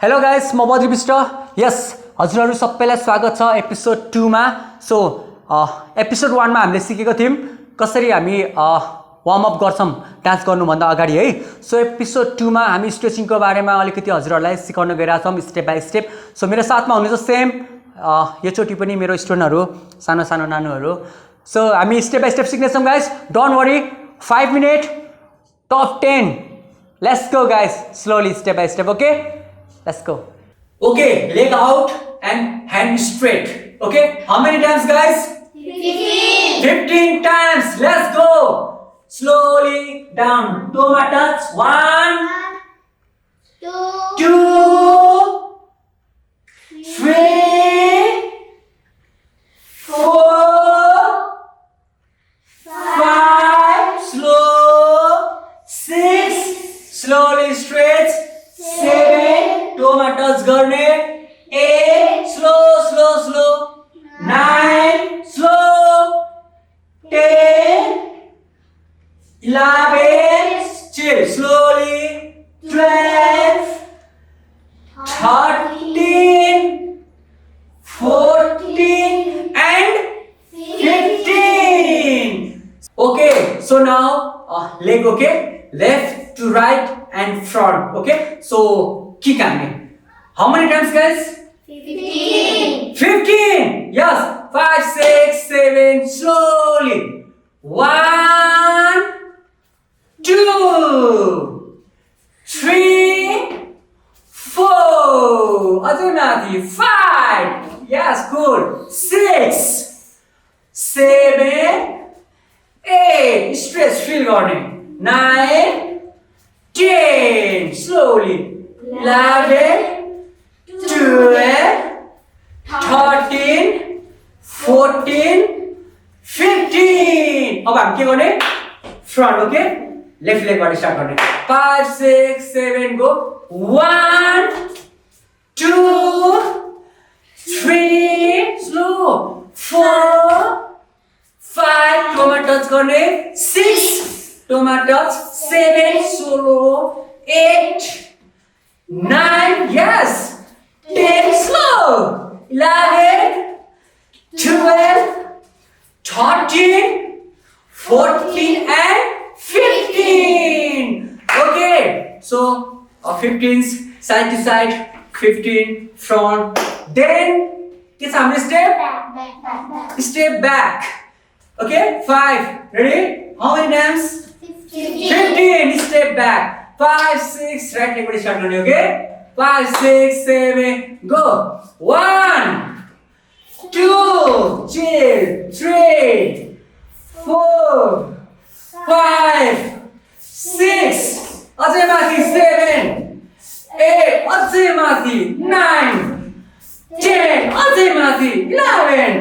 Hello guys म Badri Bisht yes हजुरहरू सबैलाई स्वागत छ एपिसोड 2 मा सो एपिसोड 1 मा हामीले सिकेको थियौं कसरी हामी वार्म अप गर्छौं डान्स गर्नुभन्दा अगाडि है सो एपिसोड 2 मा हामी स्ट्रेचिङको बारेमा अलिकति हजुरहरूलाई सिकाउन गइरहेका छौं स्टेप बाइ स्टेप सो मेरो साथमा हुनुहुन्छ सेम यो चोटी पनि मेरो स्टुडेन्टहरु सानो सानो नानुहरु सो हामी स्टेप बाइ स्टेप सिक्नेछौं guys don't worry 5 minute top 10 let's go guys slowly step by step okay Let's go. Okay, leg out and hand straight. Okay, how many times, guys? 15. 15 times. Let's go. Slowly down. Toe mat touch. 1, 2, 3, 4, 5. Slow. 6. Slowly stretch. 7. toe मा touch गर्ने 8 slow 9 slow 10 11 chill slowly 12 13 14 and 15 okay so now leg okay left to right and front okay so kick me how many times guys 15 yes 5 6 7 slowly 1 2 3 4 अझै 5 yes cool 6 7 8 stretch feel गर्ने 9 10 slowly 11 12 13 14 15 अब हामी के गर्ने front okay left leg बाट start गर्ने 5 6 7 गो 1 2 3 slow 4 5 टोमा touch गर्ने 6 टोमा touch 7 solo 8 9 yes 10 slow 11 12 13 14 and 15 okay so 15 side to side 15 front then it's a step back okay 5 ready how many times 15 step back 5 6 right leg start गर्ने okay 5 6 7 go 1 2 chill 3 4 5 6 अझै माथि 7 8 अझै माथि 9 10 अझै माथि 11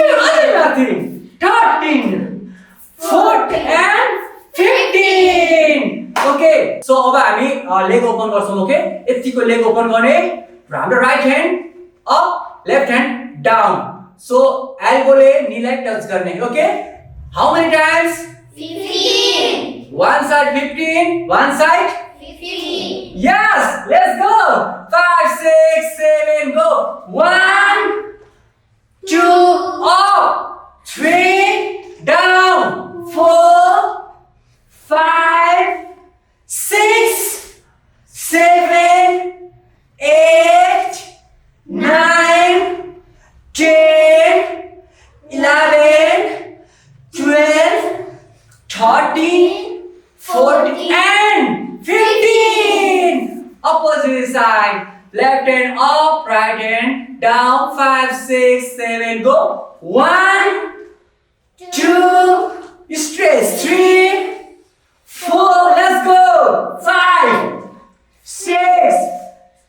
12 अझै माथि 13 14 and 15 ओके सो अब हामी लेग ओपन गर्छौं ओके यतिको लेग ओपन गर्ने र हाम्रो right hand up left hand down so एल्बोले नीलाई टच गर्ने okay how many times 15 one side 15 one side 15 yes let's go 5 6 7 go 1 2 up 3 down 4 5 6 7 8 9 10 11 12 13 14 and 15 opposite side left hand up right hand down 5 6 7 go 1 2 stretch 3 4 let's go 5 6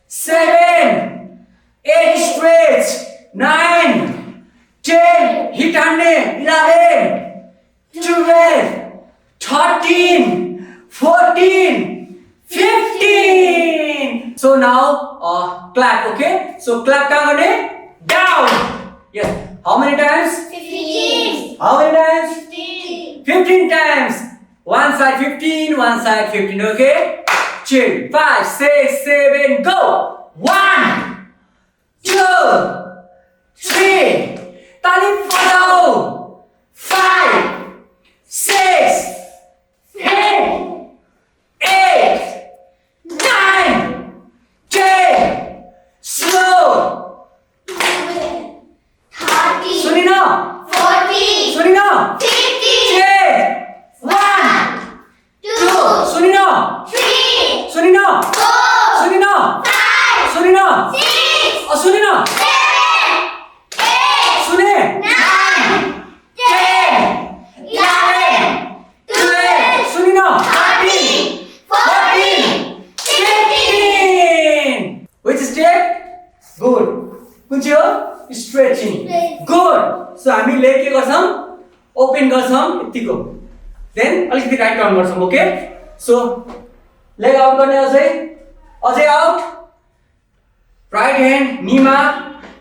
7 8 stretch 9 10 hit हान्ने 11 12 13 14 15 so now clap okay so clap कहाँ गर्ने down yes how many times 15 how many times 15 15 times one side 15 one side 15 okay 2, 5, 6, 7, go! 1, 2, 3, ताली बजाओ! 5, 6, 7, 8, 9, 10, slow! 30, सुनी ना? 40, सुनी ना? 50, 1, 2, 2, सुनी ना? 3, सुनी ना? 4, सुनी ना? 5, सुनी ना? 6, सुनी ना? 7, 8, सुने? 9, 10, 11, 12, सुनी ना? 13, 14, 15. Which step? Good. कुन चाहिँ हो? Stretching. Good. So हामीले के गर्छौं? ओपन गर्छौं यतिको. Then अलिकति राइट टर्न गर्छौं, ओके? So लेग आउट गर्ने अझै आउट. राइट ह्यान्ड नीमा,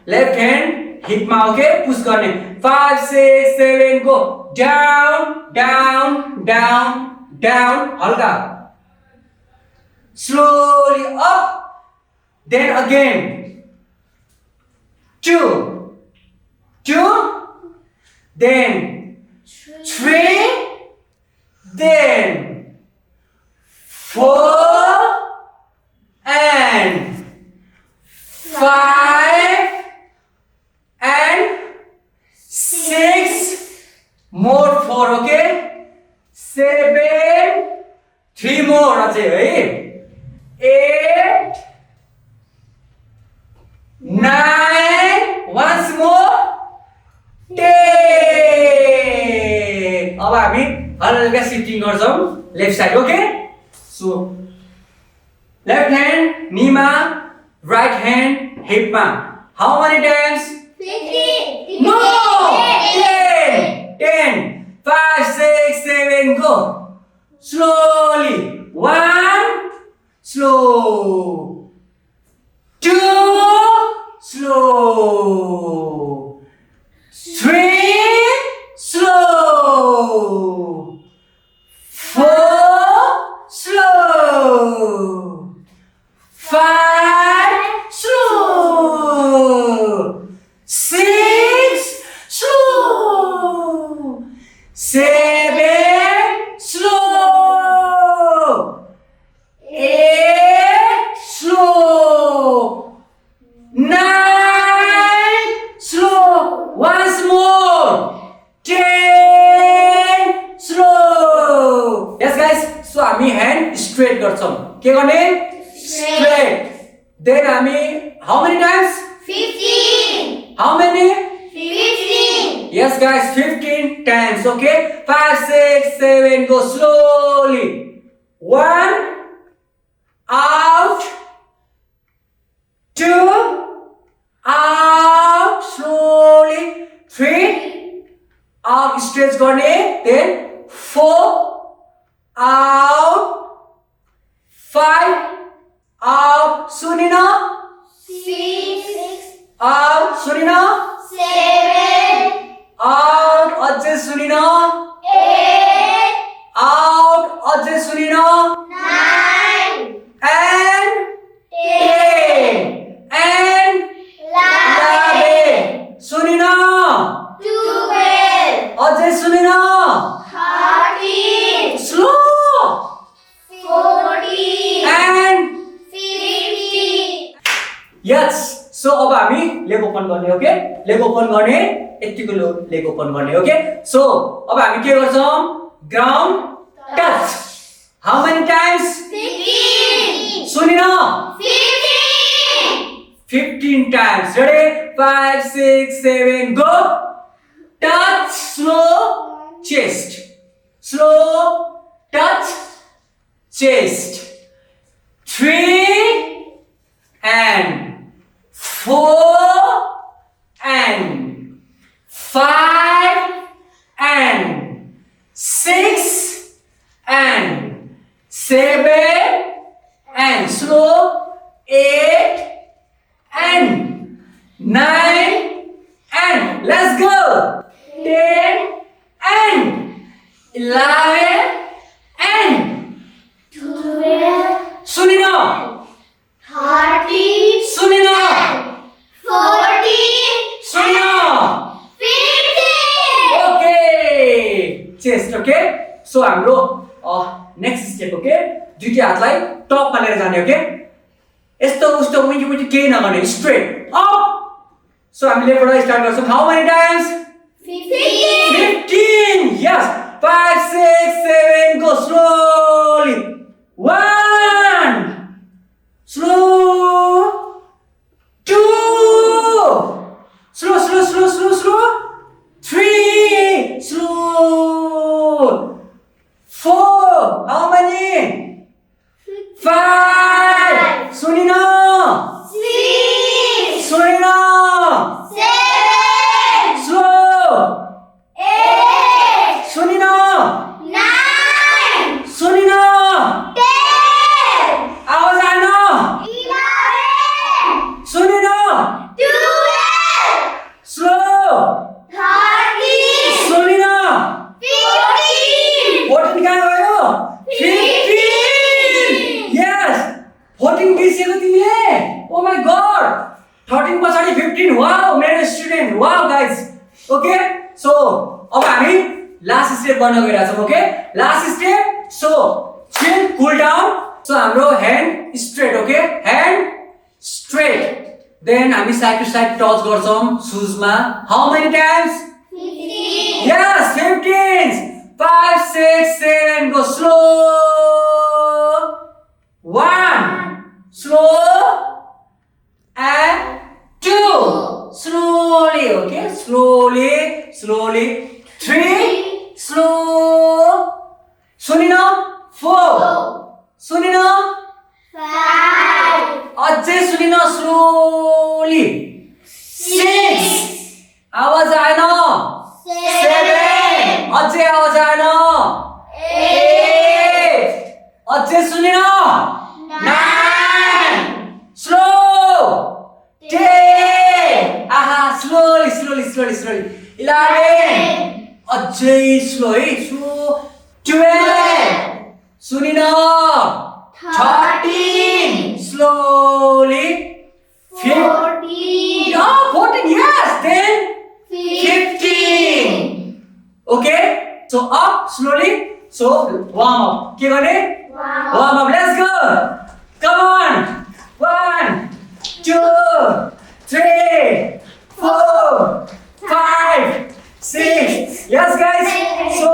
लेफ्ट ह्यान्ड हिपमा, ओके? पुश गर्ने. 5 6 7 गो. डाउन डाउन डाउन डाउन हल्का. Slowly up. Then again. 2, 2, then 3, then 4, and 5, and 6, more 4, okay? 7, 3 more, अझै है? 8, 9, once more, 10. अब हामी हल्का सिटिङ गर्छौं left side, okay? So left hand नीमा, right hand हिपमा. How many times? 50, No! 10, 10, 5, 6, 7, go. Slowly. 1, slow. 2, slow. 3, slow. 4, slow. 5, slow. 6, slow. 7, slow. 8, slow. 9, slow. Once more. 10, slow. Yes guys, so हामी hand straight गर्छौं. के गर्ने? Straight. Then हामी how many times? 15, How many? 15, Yes guys, 15 times, okay? 5, 6, 7, go slowly. 1, out. 2, out, slowly. 3, out, stretch गर्ने. Then 4, out. 5, out, सुनिन? 6, out, सुनिन? 7, out, अझै सुनिन? 8, out, अझै सुनिन? 9, and 10, 10 and 11 सुनिन? 12, अझै सुनिन? 13, slow 14, and 15. yes. So अब हामी लेग ओपन गर्ने, okay? Leg open गर्ने यतिको leg open गर्ने, ओके? So अब हामी के गर्छौं? Ground touch. How many times? 15, सुनिन? 15, 15 times. Ready? 5, 6, 7, go. Touch, slow, chest. Slow, touch, chest. 3 and 4 and 5 and 6 and 7 and slow 8 and 9 and let's go 10 and 11 and 12, chest okay so हाम्रो next step okay दुईटी हातलाई टपमा लिएर जाने okay यस्तो उस्तो उइटी केही नगर्ने straight up so हामी लेफ्टबाट start गर्छौं how many times 15 yes 5 6 7 go slowly 1 slow 2 slow 3 slow 4 how many 5 Sunina 6 Sunina 7 slow 8 Sunina 9 Sunina 10 आवाज आएन 11 Sunina 12 slow 13 Sunina 14 14 कहाँ गयो 15 yes 14 बिर्सेको तिमीले ओ माय गॉड 13 पछाडी 15 वाओ मेरो student wow guys okay so अब हामी लास्ट स्टेप गर्न गइरहेका छौं okay last step so chill cool down so हाम्रो hand straight okay hand straight then हामी साइड टु साइड टच गर्छौं सुजमा how many times 15 yes 15 5 6 7 go slow 1 slow and 2 slowly okay slowly 3 slow Sunina 4 Sunina 5 अझै Sunina slowly 6 आवाज आएन 7 अझै आवाज आएन 8 अझै Sunina 9 slow 10 आहा slowly 11 अझै स्लो है slow 12 Sunina 13 slowly 14 14 yes then 15 okay so up slowly so warm up के गर्ने warm up let's go come on 1 2 3 4 5 6 yes guys so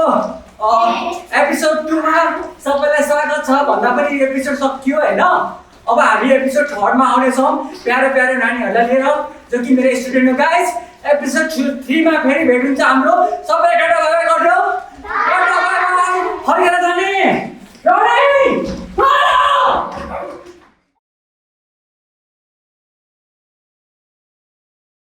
episode 2 मा सबैलाई स्वागत छ भन्दा पनि एपिसोड सकियो हैन अब हामी एपिसोड 3 मा आउने छौं प्यारो नानीहरुलाई लिएर जो कि मेरो स्टुडेन्ट हो गाइस एपिसोड 3 मा फेरि भेट हुन्छ हाम्रो सबैलाई टाटा बाइ बाइ गर्दियौ